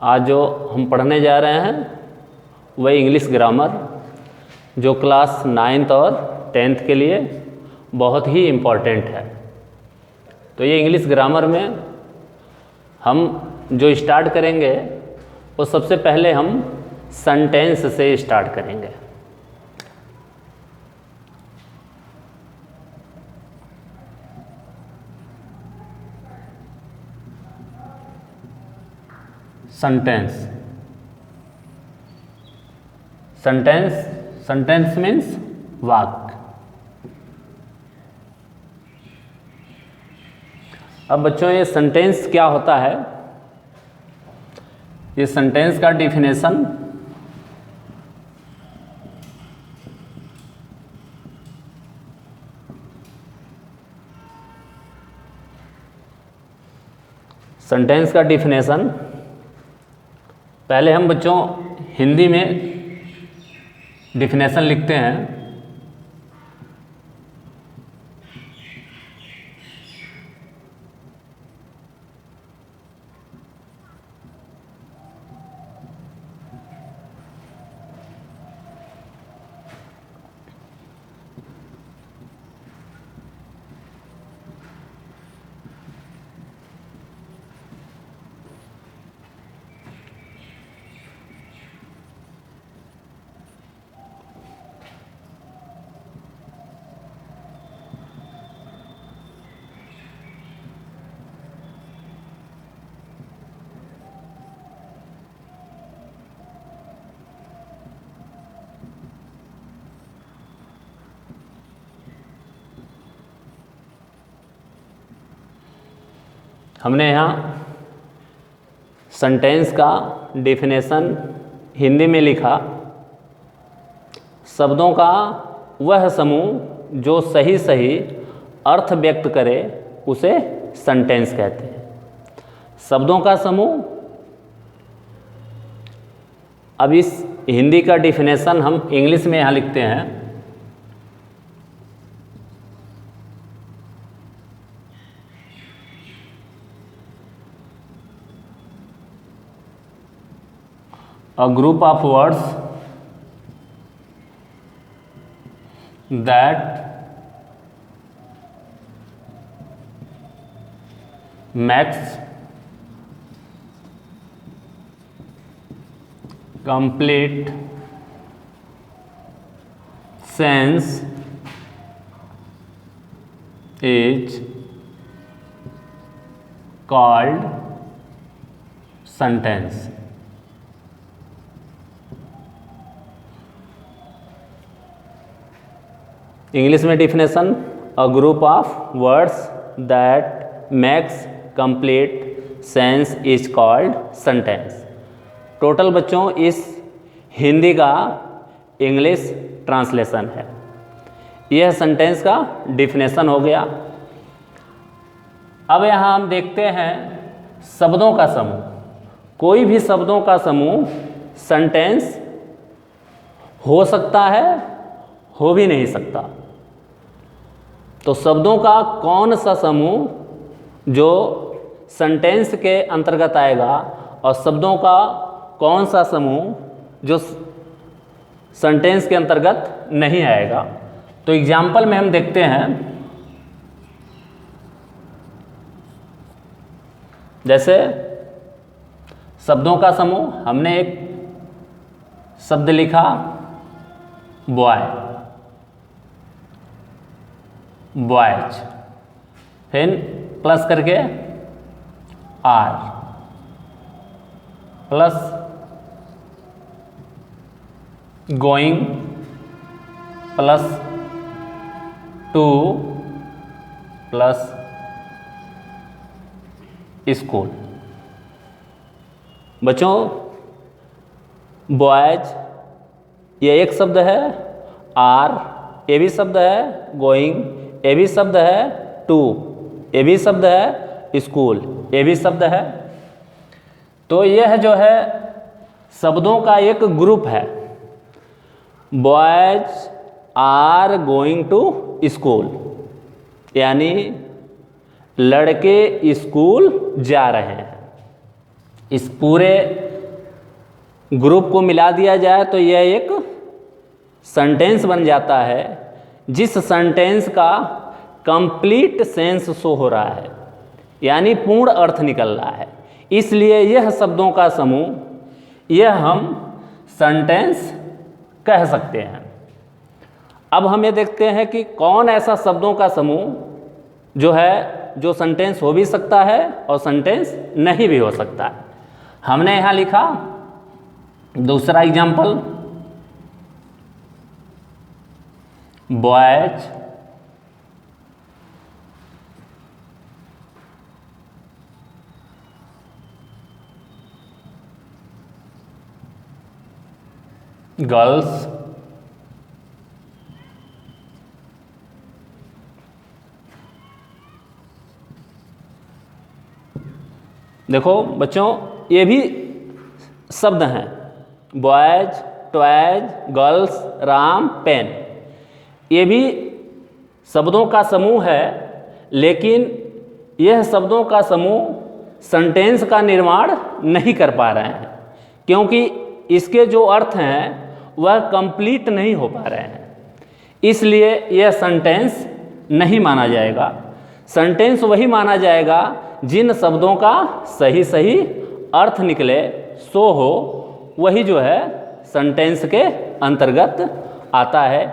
आज जो हम पढ़ने जा रहे हैं वह इंग्लिश ग्रामर, जो क्लास 9th और 10th के लिए बहुत ही इम्पॉर्टेंट है। तो ये इंग्लिश ग्रामर में हम जो स्टार्ट करेंगे वो सबसे पहले हम सेंटेंस से स्टार्ट करेंगे। सेंटेंस, सेंटेंस, सेंटेंस मीन्स वाक्य। अब बच्चों ये सेंटेंस क्या होता है, ये सेंटेंस का डिफिनेशन पहले हम बच्चों हिंदी में डिफिनेशन लिखते हैं। हमने यहाँ सेंटेंस का डिफिनेशन हिंदी में लिखा। शब्दों का वह समूह जो सही सही अर्थ व्यक्त करे उसे सेंटेंस कहते हैं। शब्दों का समूह। अब इस हिंदी का डिफिनेशन हम इंग्लिश में यहाँ लिखते हैं। A group of words that makes complete sense is called sentence। English में definition, a group of words that makes complete sense is called sentence. Total बच्चों इस हिंदी का इंग्लिश ट्रांसलेशन है। यह सेंटेंस का डिफिनेशन हो गया। अब यहाँ हम देखते हैं शब्दों का समूह। कोई भी शब्दों का समूह सेंटेंस हो सकता है, हो भी नहीं सकता। तो शब्दों का कौन सा समूह जो सेंटेंस के अंतर्गत आएगा और शब्दों का कौन सा समूह जो सेंटेंस के अंतर्गत नहीं आएगा। तो एग्जाम्पल में हम देखते हैं, जैसे शब्दों का समूह, हमने एक शब्द लिखा बॉय, बॉयज, फिर प्लस करके are, plus going, plus to, plus school. बच्चों बॉयज ये एक शब्द है, आर ये भी शब्द है, गोइंग ये भी शब्द है, टू ये भी शब्द है, स्कूल ये भी शब्द है। तो यह जो है शब्दों का एक ग्रुप है। Boys are going to school, यानी लड़के स्कूल जा रहे हैं। इस पूरे ग्रुप को मिला दिया जाए तो यह एक सेंटेंस बन जाता है, जिस सेंटेंस का कंप्लीट सेंस शो हो रहा है, यानी पूर्ण अर्थ निकल रहा है। इसलिए यह शब्दों का समूह, यह हम सेंटेंस कह सकते हैं। अब हम ये देखते हैं कि कौन ऐसा शब्दों का समूह जो सेंटेंस हो भी सकता है और सेंटेंस नहीं भी हो सकता है। हमने यहाँ लिखा दूसरा एग्जाम्पल, बॉयज गर्ल्स देखो बच्चों, ये भी शब्द हैं, boys, toys, girls, Ram, pen, ये भी शब्दों का समूह है। लेकिन यह शब्दों का समूह सेंटेंस का निर्माण नहीं कर पा रहे हैं, क्योंकि इसके जो अर्थ हैं वह कंप्लीट नहीं हो पा रहे हैं। इसलिए यह सेंटेंस नहीं माना जाएगा। सेंटेंस वही माना जाएगा जिन शब्दों का सही सही अर्थ निकले, सो हो, वही जो है सेंटेंस के अंतर्गत आता है।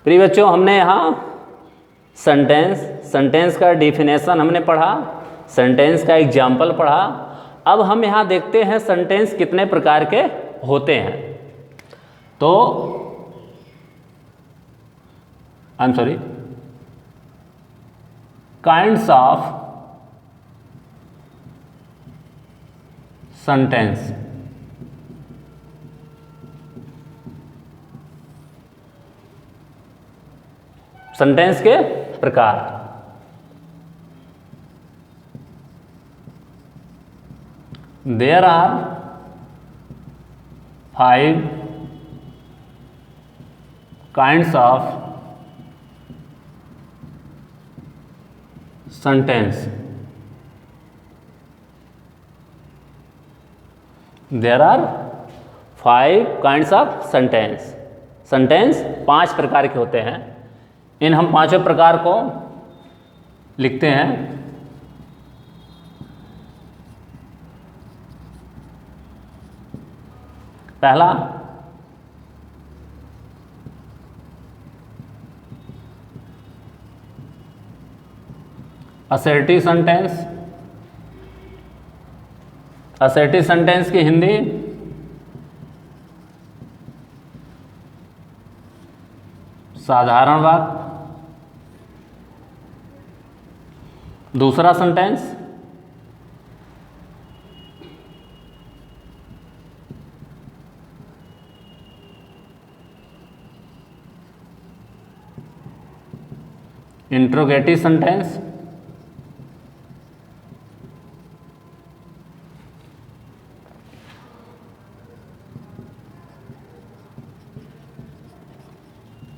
प्रिय बच्चों, हमने यहाँ सेंटेंस का डेफिनेशन हमने पढ़ा, सेंटेंस का एग्जाम्पल पढ़ा। अब हम यहाँ देखते हैं सेंटेंस कितने प्रकार के होते हैं। तो काइंड्स ऑफ सेंटेंस। सेंटेंस के प्रकार। There are 5 kinds of sentence. There are 5 kinds of sentence. Sentence 5 प्रकार के होते हैं। इन हम पांचों प्रकार को लिखते हैं। पहला, असर्टिव सेंटेंस। असर्टिव सेंटेंस की हिंदी साधारण वाक्य। दूसरा सेंटेंस इंट्रोगेटिव सेंटेंस।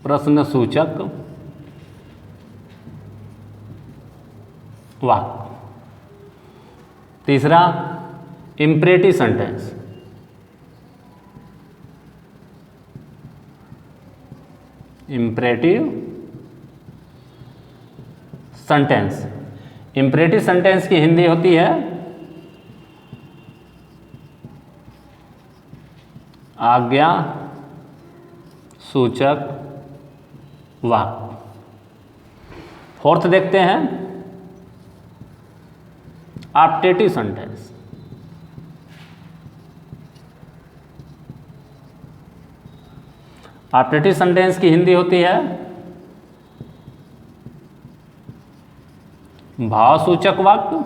प्रश्नसूचक वाक्य। तीसरा, imperative sentence. Imperative sentence. Imperative sentence की हिंदी होती है आज्ञा सूचक वाक्य। फोर्थ देखते हैं, ऑप्टेटिव सेंटेंस। ऑप्टेटिव सेंटेंस की हिंदी होती है भावसूचक वाक्य।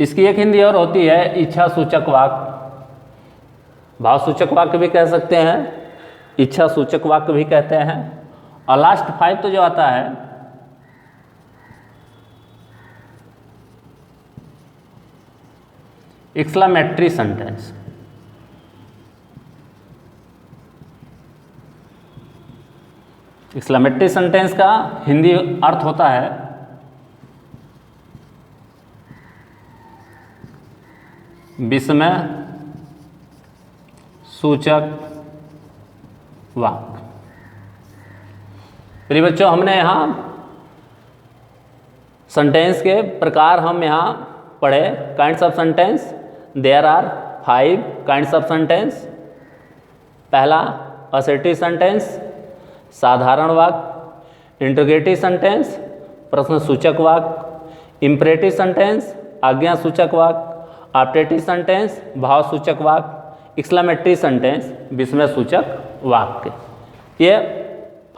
इसकी एक हिंदी और होती है इच्छा सूचक वाक्य। भावसूचक वाक्य भी कह सकते हैं, इच्छा सूचक वाक्य भी कहते हैं। और लास्ट 5 तो जो आता है एक्सक्लेमेटरी सेंटेंस। एक्सक्लेमेटरी सेंटेंस का हिंदी अर्थ होता है विस्मय सूचक वाक्य। प्रिय बच्चों, हमने यहाँ सेंटेंस के प्रकार हम यहाँ पढ़े। Kinds of sentence, there are 5 kinds of sentence. पहला असर्टिव सेंटेंस, साधारण वाक्य। इंटरोगेटिव सेंटेंस, प्रश्न सूचक वाक्य। इंपरेटिव सेंटेंस, आज्ञा सूचक वाक्य। ऑप्टेटिव सेंटेंस, भाव सूचक वाक्य। एक्सक्लेमेटरी सेंटेंस, विस्मय सूचक वाक्य। ये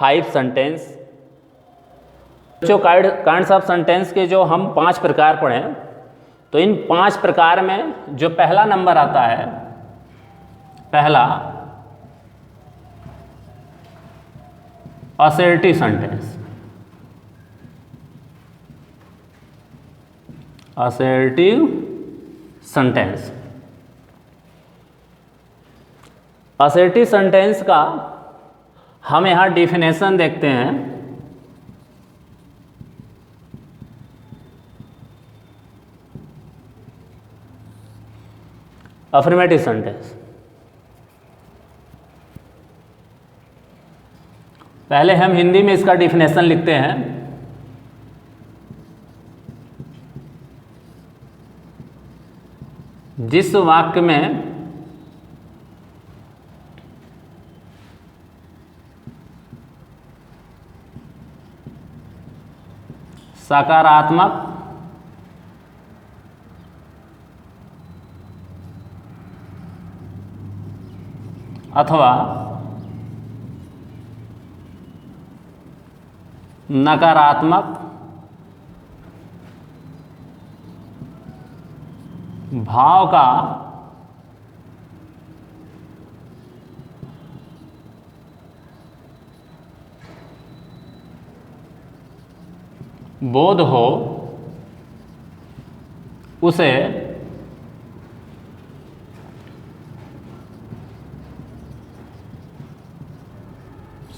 5 सेंटेंस। जो काइंड्स ऑफ सेंटेंस के जो हम 5 प्रकार पढ़े, तो इन 5 प्रकार में जो पहला नंबर आता है, पहला assertive sentence. Assertive sentence. Assertive sentence का हम यहां डिफिनेशन देखते हैं। अफर्मेटिव सेंटेंस, पहले हम हिंदी में इसका डिफिनेशन लिखते हैं। जिस वाक्य में सकारात्मक अथवा नकारात्मक भाव का बोध हो, उसे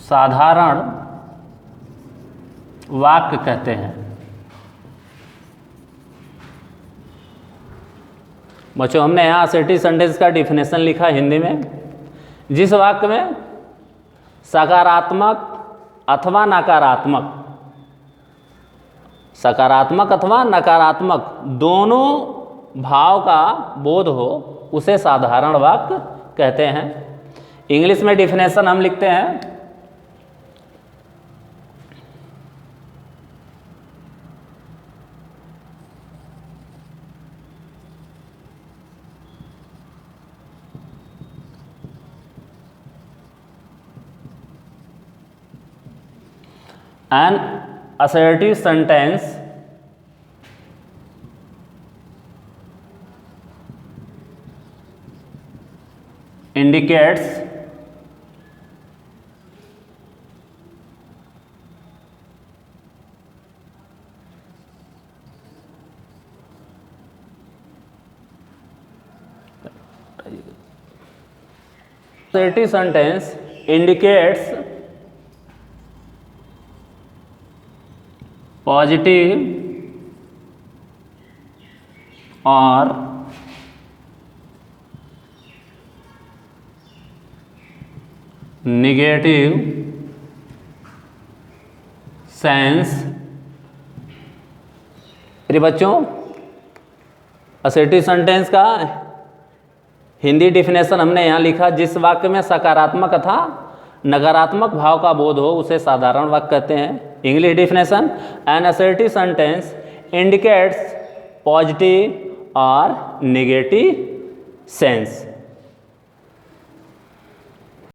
साधारण वाक्य कहते हैं। बच्चों, हमने यहाँ असर्टिव सेंटेंस का डिफिनेशन लिखा हिंदी में। जिस वाक्य में सकारात्मक अथवा नकारात्मक, सकारात्मक अथवा नकारात्मक दोनों भाव का बोध हो, उसे साधारण वाक्य कहते हैं। इंग्लिश में डिफिनेशन हम लिखते हैं, an assertive sentence indicates assertive sentence indicates positive और निगेटिव सेंस। प्रिय बच्चों, असर्टिव सेंटेंस का हिंदी डिफिनेशन हमने यहाँ लिखा। जिस वाक्य में सकारात्मक तथा नकारात्मक भाव का बोध हो, उसे साधारण वाक्य कहते हैं। English definition, an assertive sentence indicates positive और नेगेटिव सेंस।